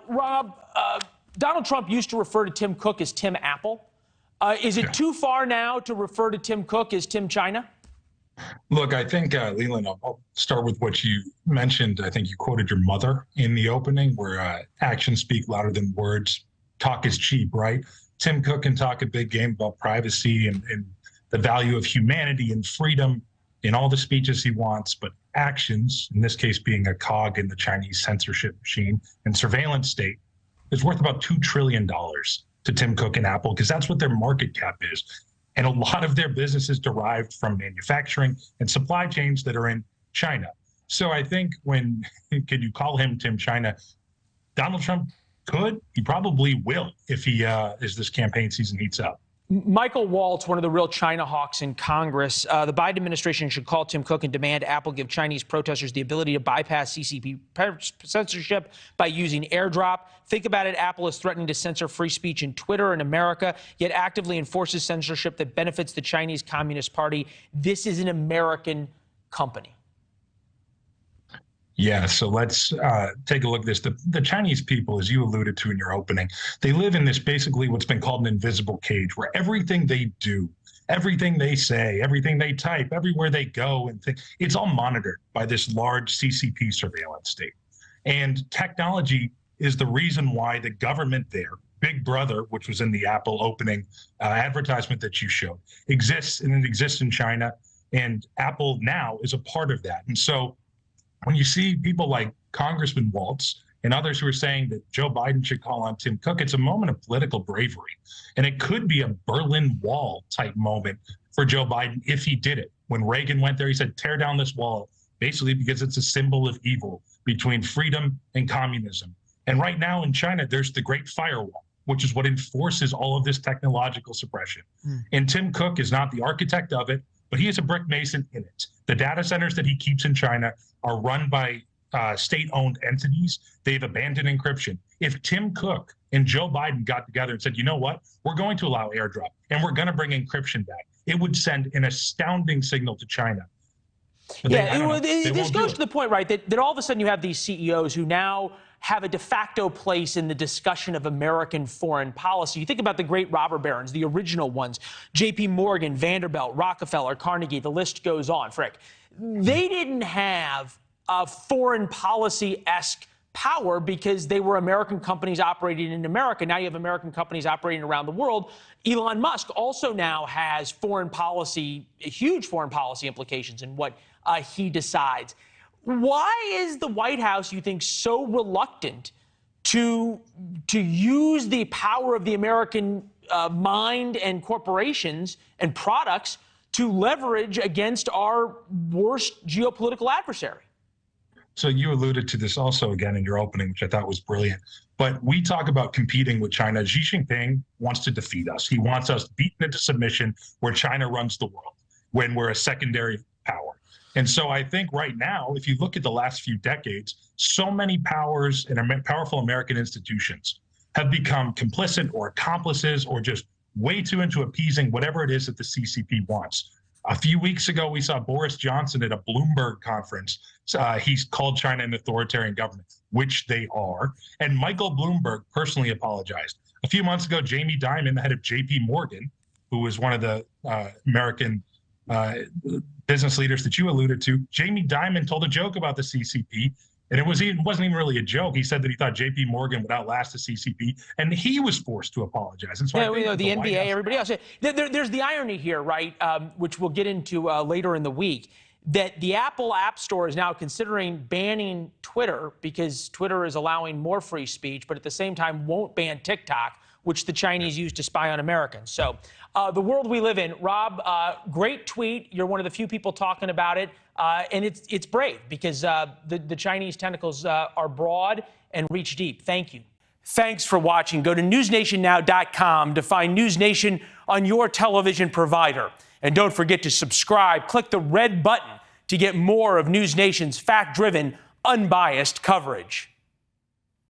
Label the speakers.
Speaker 1: Rob, Donald Trump used to refer to Tim Cook as Tim Apple. Is it too far now to refer to Tim Cook as Tim China?
Speaker 2: Look, I think, Leland, I'll start with what you mentioned. I think you quoted your mother in the opening, where actions speak louder than words. Talk is cheap, right? Tim Cook can talk a big game about privacy and the value of humanity and freedom in all the speeches he wants, but actions, in this case being a cog in the Chinese censorship machine and surveillance state, is worth about $2 trillion to Tim Cook and Apple, because that's what their market cap is. And a lot of their business is derived from manufacturing and supply chains that are in China. So I think could you call him Tim China? Donald Trump could, he probably will if he as this campaign season heats up.
Speaker 1: Michael Waltz, one of the real China hawks in Congress, the Biden administration should call Tim Cook and demand Apple give Chinese protesters the ability to bypass CCP censorship by using Airdrop. Think about it. Apple is threatening to censor free speech in Twitter in America, yet actively enforces censorship that benefits the Chinese Communist Party. This is an American company.
Speaker 2: Yeah, so let's take a look at this. The Chinese people, as you alluded to in your opening, they live in this basically what's been called an invisible cage, where everything they do, everything they say, everything they type, everywhere they go, and it's all monitored by this large CCP surveillance state. And technology is the reason why the government there, Big Brother, which was in the Apple opening advertisement that you showed, exists, and it exists in China. And Apple now is a part of that. And so when you see people like Congressman Waltz and others who are saying that Joe Biden should call on Tim Cook, it's a moment of political bravery. And it could be a Berlin Wall type moment for Joe Biden if he did it. When Reagan went there, he said, tear down this wall, basically because it's a symbol of evil between freedom and communism. And right now in China, there's the Great Firewall, which is what enforces all of this technological suppression. And Tim Cook is not the architect of it, but he is a brick mason in it. The data centers that he keeps in China are run by state-owned entities. They've abandoned encryption. If Tim Cook and Joe Biden got together and said, you know what, we're going to allow Airdrop and we're going to bring encryption back, it would send an astounding signal to China. But
Speaker 1: this goes to the point, right, that all of a sudden you have these CEOs who now have a de facto place in the discussion of American foreign policy. You think about the great robber barons, the original ones, J.P. Morgan, Vanderbilt, Rockefeller, Carnegie, the list goes on, Frick. They didn't have a foreign policy-esque power because they were American companies operating in America. Now you have American companies operating around the world. Elon Musk also now has foreign policy, huge foreign policy implications in what he decides. Why is the White House, you think, so reluctant to use the power of the American mind and corporations and products to leverage against our worst geopolitical adversary?
Speaker 2: So you alluded to this also again in your opening, which I thought was brilliant. But we talk about competing with China. Xi Jinping wants to defeat us. He wants us beaten into submission where China runs the world, when we're a secondary power. And so I think right now, if you look at the last few decades, so many powers and powerful American institutions have become complicit or accomplices or just way too into appeasing whatever it is that the CCP wants. A few weeks ago, we saw Boris Johnson at a Bloomberg conference. He's called China an authoritarian government, which they are. And Michael Bloomberg personally apologized. A few months ago, Jamie Dimon, the head of J.P. Morgan, who was one of the American business leaders that you alluded to, Jamie Dimon told a joke about the CCP, and it wasn't even really a joke. He said that he thought J.P. Morgan would outlast the CCP, and he was forced to apologize. And so
Speaker 1: the NBA, everybody else. There's the irony here, right, which we'll get into later in the week, that the Apple App Store is now considering banning Twitter because Twitter is allowing more free speech, but at the same time won't ban TikTok, which the Chinese use to spy on Americans. So the world we live in. Rob, great tweet. You're one of the few people talking about it. And it's brave because the Chinese tentacles are broad and reach deep. Thank you. Thanks for watching. Go to newsnationnow.com to find NewsNation on your television provider. And don't forget to subscribe. Click the red button to get more of NewsNation's fact-driven, unbiased coverage.